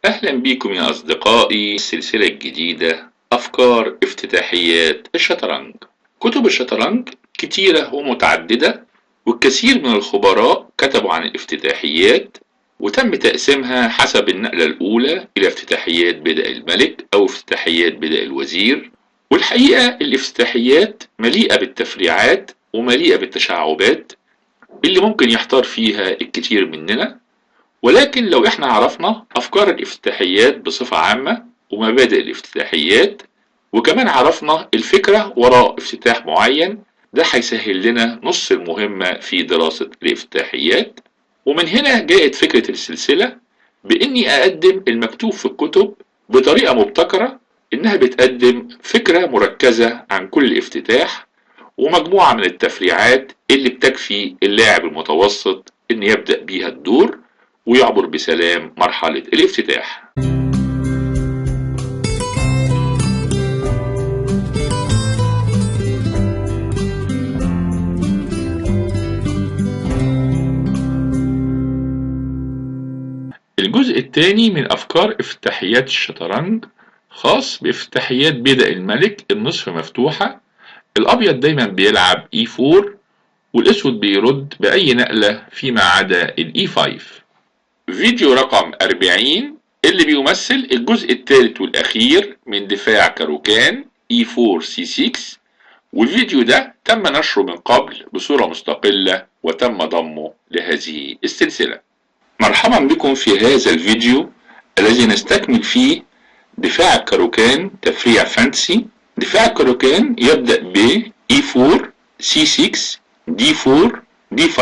أهلا بكم يا أصدقائي السلسلة الجديدة أفكار افتتاحيات الشطرنج. كتب الشطرنج كتيرة ومتعددة، والكثير من الخبراء كتبوا عن الافتتاحيات، وتم تقسيمها حسب النقلة الأولى إلى افتتاحيات بدء الملك أو افتتاحيات بدء الوزير. والحقيقة الافتتاحيات مليئة بالتفريعات ومليئة بالتشعبات اللي ممكن يحتار فيها الكثير مننا، ولكن لو احنا عرفنا افكار الافتتاحيات بصفة عامة ومبادئ الافتتاحيات، وكمان عرفنا الفكرة وراء افتتاح معين، ده هيسهل لنا نص المهمة في دراسة الافتتاحيات. ومن هنا جاءت فكرة السلسلة باني اقدم المكتوب في الكتب بطريقة مبتكرة، انها بتقدم فكرة مركزة عن كل افتتاح ومجموعة من التفريعات اللي بتكفي اللاعب المتوسط ان يبدأ بيها الدور ويعبر بسلام مرحلة الافتتاح. الجزء الثاني من أفكار افتتاحيات الشطرنج خاص بافتتاحيات بدء الملك النصف مفتوحة. الأبيض دايما بيلعب E4 والأسود بيرد بأي نقلة فيما عدا ال E5. فيديو رقم 40 اللي بيمثل الجزء الثالث والأخير من دفاع كاروكان E4 C6، والفيديو ده تم نشره من قبل بصورة مستقلة وتم ضمه لهذه السلسلة. مرحبا بكم في هذا الفيديو الذي نستكمل فيه دفاع الكاروكان تفريع فانتسي. دفاع الكاروكان يبدأ ب E4 C6 D4 D5،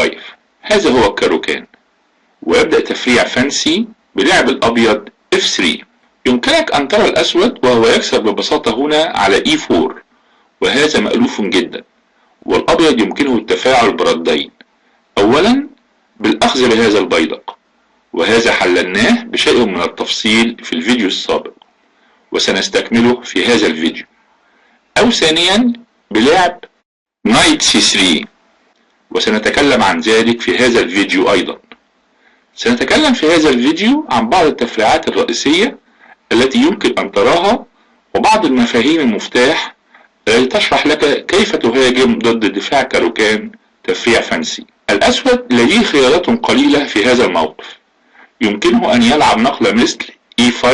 هذا هو الكاروكان، ويبدأ تفريع فانسي بلعب الأبيض F3. يمكنك أن ترى الأسود وهو يكسب ببساطة هنا على E4، وهذا مألوف جدا، والأبيض يمكنه التفاعل بردين. أولا بالأخذ بهذا البيدق، وهذا حللناه بشيء من التفصيل في الفيديو السابق وسنستكمله في هذا الفيديو. أو ثانيا بلعب نايت C3، وسنتكلم عن ذلك في هذا الفيديو أيضا. سنتكلم في هذا الفيديو عن بعض التفريعات الرئيسية التي يمكن أن تراها، وبعض المفاهيم المفتاح التي تشرح لك كيف تهاجم ضد دفاع كاروكان تفريع فانسي. الأسود لديه خيارات قليلة في هذا الموقف. يمكنه أن يلعب نقلة مثل E5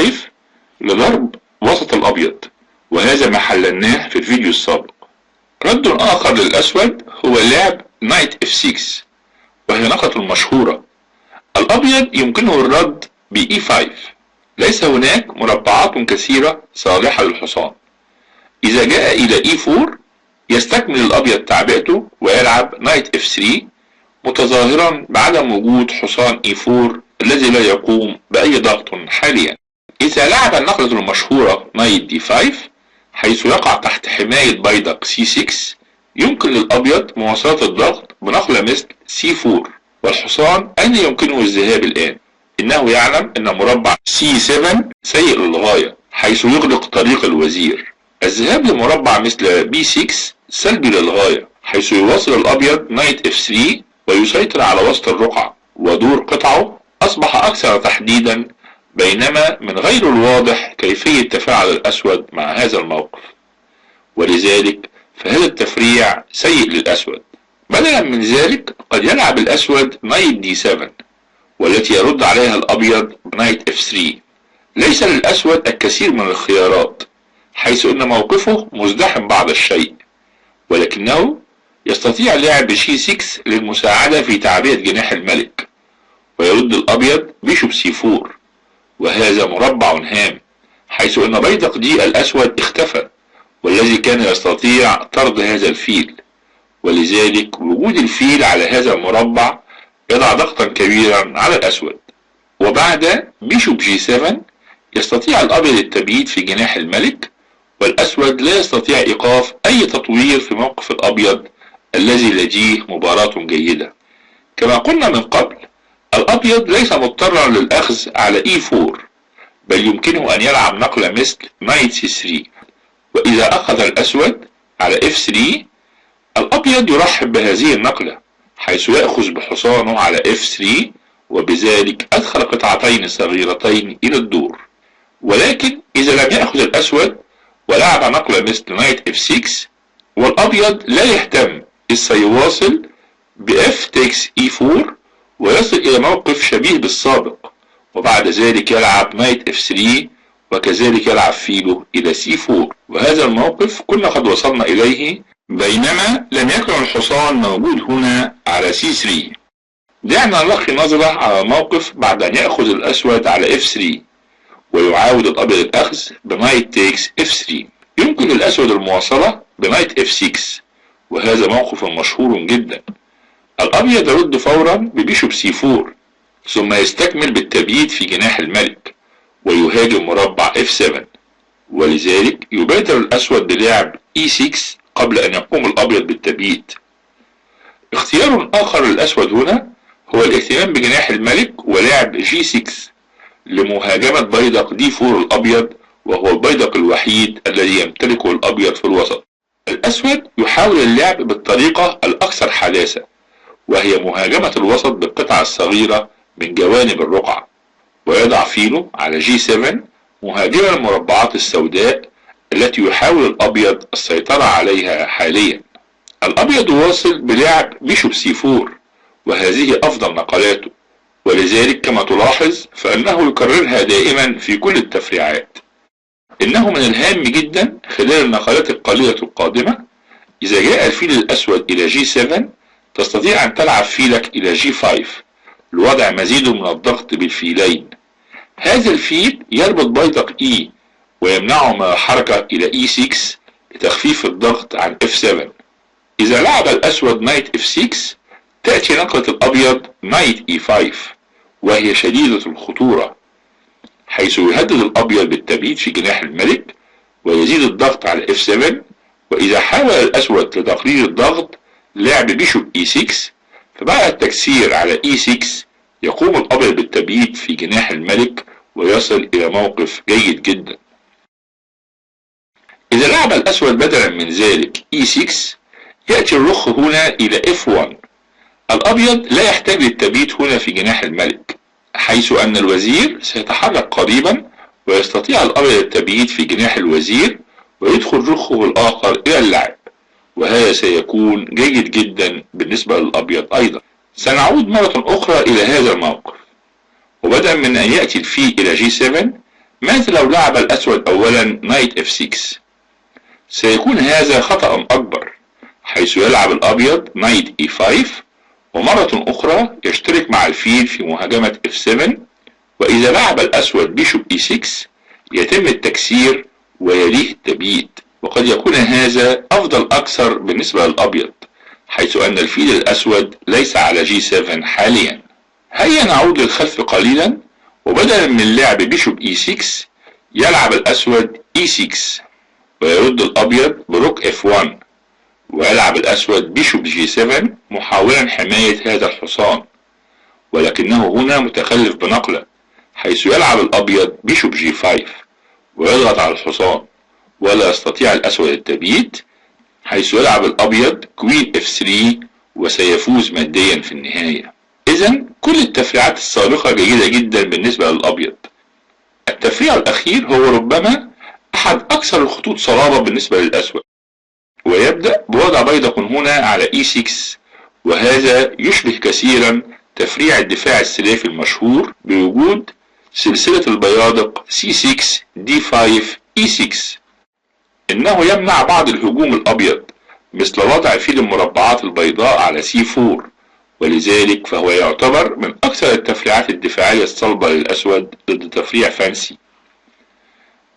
لضرب وسط الأبيض، وهذا ما حللناه في الفيديو السابق. رد آخر للأسود هو لعب نايت F6، وهي نقلة مشهورة. الأبيض يمكنه الرد ب E5، ليس هناك مربعات كثيرة صالحة للحصان. إذا جاء إلى E4 يستكمل الأبيض تعبئته ويلعب نايت F3، متظاهرا بعدم وجود حصان E4 الذي لا يقوم بأي ضغط حاليا. إذا لعب النقلة المشهورة نايت D5 حيث يقع تحت حماية بيدق C6، يمكن للأبيض مواصلة الضغط بنقلة مثل C4، والحصان أين يمكنه الذهاب الآن؟ إنه يعلم أن مربع C7 سيء للغاية حيث يغلق طريق الوزير. الذهاب لمربع مثل B6 سلبي للغاية حيث يواصل الأبيض نايت F3 ويسيطر على وسط الرقعة، ودور قطعه أصبح أكثر تحديدا، بينما من غير الواضح كيفية تفاعل الأسود مع هذا الموقف، ولذلك فهذا التفريع سيء للأسود. بدلا من ذلك قد يلعب الأسود نايت D7، والتي يرد عليها الأبيض نايت F3. ليس للأسود الكثير من الخيارات حيث أن موقفه مزدحم بعض الشيء، ولكنه يستطيع لعب G6 للمساعدة في تعبئة جناح الملك، ويرد الأبيض بيشوب C4، وهذا مربع هام حيث أن بيدق دي الأسود اختفى، والذي كان يستطيع طرد هذا الفيل، ولذلك وجود الفيل على هذا المربع يضع ضغطا كبيرا على الأسود. وبعد بيشوب G7 يستطيع الأبيض التبييت في جناح الملك، والأسود لا يستطيع إيقاف أي تطوير في موقف الأبيض الذي لديه مباراة جيدة. كما قلنا من قبل، الأبيض ليس مضطرا للأخذ على E4، بل يمكنه أن يلعب نقلة مثل نايت C3، وإذا أخذ الأسود على F3 الأبيض يرحب بهذه النقلة حيث يأخذ بحصانه على F3 وبذلك أدخل قطعتين صغيرتين إلى الدور. ولكن إذا لم يأخذ الأسود ولعب نقلة مثل نايت F6 والأبيض لا يهتم، إذ سيواصل بF takes E4 ويصل إلى موقف شبيه بالسابق، وبعد ذلك يلعب نايت F3 وكذلك يلعب فيله إلى C4، وهذا الموقف كنا قد وصلنا إليه بينما لم يكن الحصان موجود هنا على C3. دعنا نلقي نظرة على الموقف بعد أن يأخذ الأسود على F3 ويعاود الأبيض الأخذ بنايت تيكس F3. يمكن للأسود المواصلة بنايت F6 وهذا موقف مشهور جدا. الأبيض يرد فورا ببيشوب C4 ثم يستكمل بالتبييت في جناح الملك ويهاجم مربع F7، ولذلك يبادر الأسود بلعب E6 قبل أن يقوم الأبيض بالتبييت. اختيار آخر للأسود هنا هو الاهتمام بجناح الملك ولعب G6 لمهاجمة بيدق D4 الأبيض، وهو البيدق الوحيد الذي يمتلكه الأبيض في الوسط. الأسود يحاول اللعب بالطريقة الأكثر حداثة وهي مهاجمة الوسط بالقطع الصغيرة من جوانب الرقعة، ويضع فيله على G7 مهاجما المربعات السوداء التي يحاول الأبيض السيطرة عليها حاليا. الأبيض يواصل بلعب بيشوب C4 وهذه أفضل نقلاته، ولذلك كما تلاحظ فإنه يكررها دائما في كل التفريعات. إنه من الهام جدا خلال النقلات القليلة القادمة إذا جاء الفيل الأسود إلى G7 تستطيع أن تلعب فيلك إلى G5 لوضع مزيد من الضغط بالفيلين. هذا الفيل يربط بيدق E ويمنعه من الحركة إلى E6 لتخفيف الضغط عن F7. إذا لعب الأسود نايت F6 تأتي نقلة الأبيض نايت E5 وهي شديدة الخطورة، حيث يهدد الأبيض بالتبييت في جناح الملك ويزيد الضغط على F7. وإذا حاول الأسود لتقليل الضغط لعب بيشوب E6، فبعد التكسير على E6 يقوم الأبيض بالتبييت في جناح الملك ويصل إلى موقف جيد جدا. إذا لعب الأسود بدلا من ذلك E6 يأتي الرخ هنا إلى F1. الأبيض لا يحتاج للتبييت هنا في جناح الملك، حيث أن الوزير سيتحرك قريبا ويستطيع الأبيض التبييت في جناح الوزير ويدخل رخه الآخر إلى اللعب، وهذا سيكون جيد جدا بالنسبة للأبيض أيضا. سنعود مرة أخرى إلى هذا الموقف، وبدلا من أن يأتي الفيل إلى G7 ماذا لو لعب الأسود أولا نايت F6؟ سيكون هذا خطأ أكبر، حيث يلعب الأبيض نايت E5 ومرة أخرى يشترك مع الفيل في مهاجمة F7. وإذا لعب الأسود بيشوب E6 يتم التكسير ويليه التبييت، وقد يكون هذا أفضل أكثر بالنسبة للأبيض حيث أن الفيل الأسود ليس على G7 حاليا. هيا نعود للخلف قليلا، وبدلا من لعب بيشوب E6 يلعب الأسود E6 ويرد الأبيض بروك F1 ويلعب الأسود بيشوب G7 محاولا حماية هذا الحصان، ولكنه هنا متخلف بنقلة حيث يلعب الأبيض بيشوب G5 ويضغط على الحصان ولا يستطيع الأسود التبييت، حيث يلعب الأبيض كوين F3 وسيفوز ماديا في النهاية. إذن كل التفريعات السابقة جيدة جدا بالنسبة للأبيض. التفريع الأخير هو ربما أحد أكثر الخطوط صلابة بالنسبة للأسود، ويبدأ بوضع بيدق هنا على E6، وهذا يشبه كثيرا تفريع الدفاع السلافي المشهور بوجود سلسلة البيادق C6 D5 E6. إنه يمنع بعض الهجوم الأبيض مثل وضع فيل المربعات البيضاء على C4، ولذلك فهو يعتبر من أكثر التفريعات الدفاعية الصلبة للأسود ضد تفريع فانسي.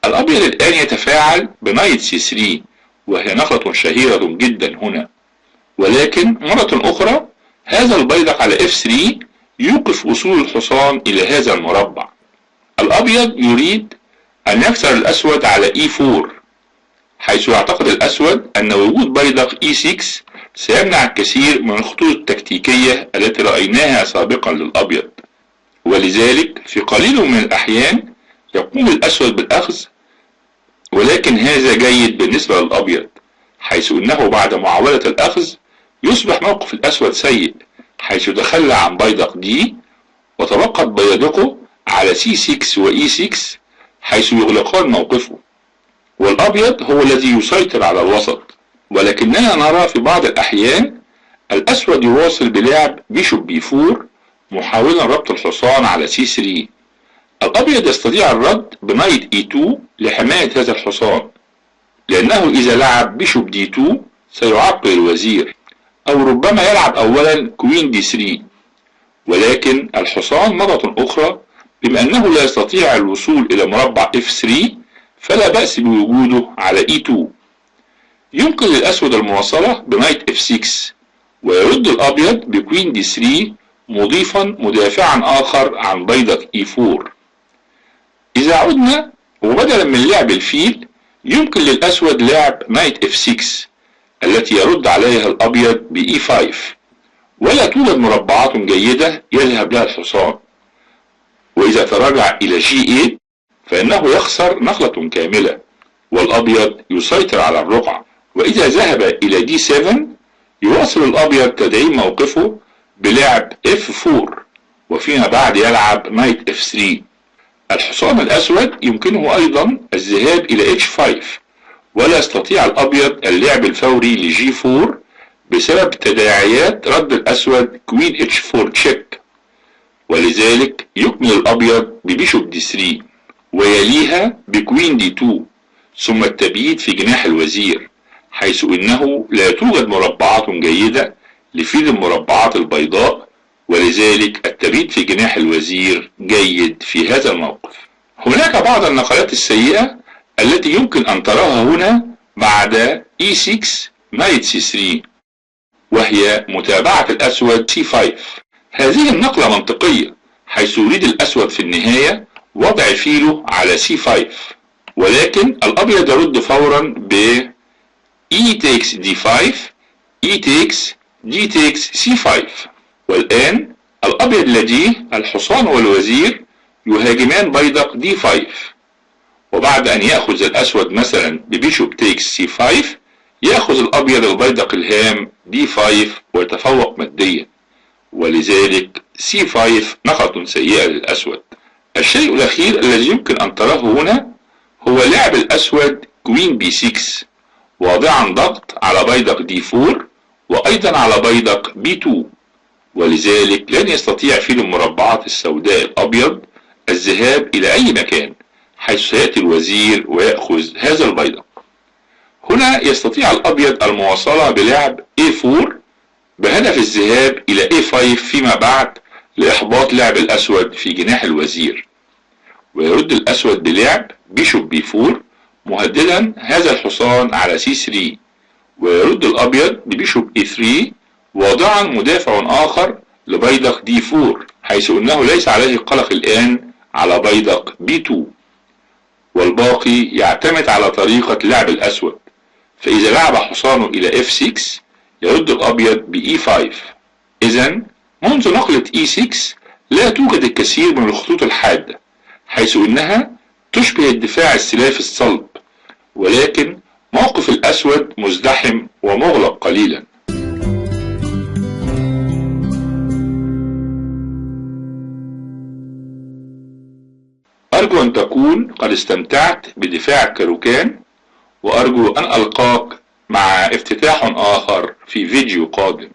الأبيض الآن يتفاعل بنايت C3 وهي نقلة شهيرة جدا هنا، ولكن مرة أخرى هذا البيدق على F3 يوقف وصول الحصان إلى هذا المربع. الأبيض يريد أن يكسر الأسود على E4، حيث يعتقد الأسود أن وجود بيدق E6 سيمنع الكثير من الخطوط التكتيكية التي رأيناها سابقا للأبيض، ولذلك في قليل من الأحيان يقوم الأسود بالأخذ، ولكن هذا جيد بالنسبة للأبيض حيث أنه بعد معاولة الأخذ يصبح موقف الأسود سيء، حيث يتخلى عن بيدق D وتبقت بيادقه على C6 و E6 حيث يغلقان موقفه، والأبيض هو الذي يسيطر على الوسط. ولكننا نرى في بعض الأحيان الأسود يواصل بلعب بيشوب B4 محاولا ربط الحصان على C3. الأبيض يستطيع الرد بنايت E2 لحماية هذا الحصان، لأنه إذا لعب بيشوب D2 سيعرقل الوزير، أو ربما يلعب أولا كوين D3. ولكن الحصان مرة أخرى بما أنه لا يستطيع الوصول إلى مربع F3 فلا بأس بوجوده على E2. يمكن للأسود المواصلة بنايت F6 ويرد الأبيض بكوين D3 مضيفا مدافعا آخر عن بيضة E4. إذا عدنا وبدلا من لعب الفيل يمكن للأسود لعب نايت F6 التي يرد عليها الأبيض ب E5، ولا توجد مربعات جيدة يذهب لها الحصان. وإذا تراجع إلى G8 فإنه يخسر نقلة كاملة والأبيض يسيطر على الرقعة. وإذا ذهب إلى D7 يواصل الأبيض تدعيم موقفه بلعب F4 وفيما بعد يلعب نايت F3. الحصان الأسود يمكنه أيضا الذهاب إلى H5 ولا يستطيع الأبيض اللعب الفوري ل G4 بسبب تداعيات رد الأسود كوين H4 تشيك، ولذلك يكمل الأبيض ببيشوب D3 ويليها بكوين D2 ثم التبييت في جناح الوزير، حيث إنه لا توجد مربعات جيدة لفيل المربعات البيضاء، ولذلك التبييت في جناح الوزير جيد في هذا الموقف. هناك بعض النقلات السيئة التي يمكن أن تراها هنا بعد E6 نايت C3 وهي متابعة الأسود C5. هذه النقلة منطقية حيث يريد الأسود في النهاية وضع فيله على C5، ولكن الأبيض يرد فورا ب E takes D5 E takes D takes C5. والآن الأبيض لديه الحصان والوزير يهاجمان بيدق D5، وبعد أن يأخذ الأسود مثلا ببيشوب تيكس C5 يأخذ الأبيض البيدق الهام D5 ويتفوق ماديا، ولذلك C5 نقلة سيئة للأسود. الشيء الأخير الذي يمكن أن تراه هنا هو لعب الأسود كوين B6 واضعا ضغط على بيدق D4 وأيضا على بيدق B2، ولذلك لن يستطيع فيل المربعات السوداء الأبيض الذهاب إلى أي مكان حيث سيأتي الوزير ويأخذ هذا البيدق. هنا يستطيع الأبيض المواصلة بلعب A4 بهدف الذهاب إلى A5 فيما بعد لإحباط لعب الأسود في جناح الوزير، ويرد الأسود بلعب بيشوب B4 مهددا هذا الحصان على C3، ويرد الأبيض ببيشوب E3 واضعا مدافع آخر لبيدق D4 حيث أنه ليس عليه قلق الآن على بيدق B2، والباقي يعتمد على طريقة لعب الأسود. فإذا لعب حصانه إلى F6 يرد الأبيض ب E5. إذن منذ نقلة E6 لا توجد الكثير من الخطوط الحادة حيث إنها تشبه الدفاع السلافي الصلب، ولكن موقف الأسود مزدحم ومغلق قليلا. أرجو أن تكون قد استمتعت بدفاع الكاروكان، وأرجو أن ألقاك مع افتتاح آخر في فيديو قادم.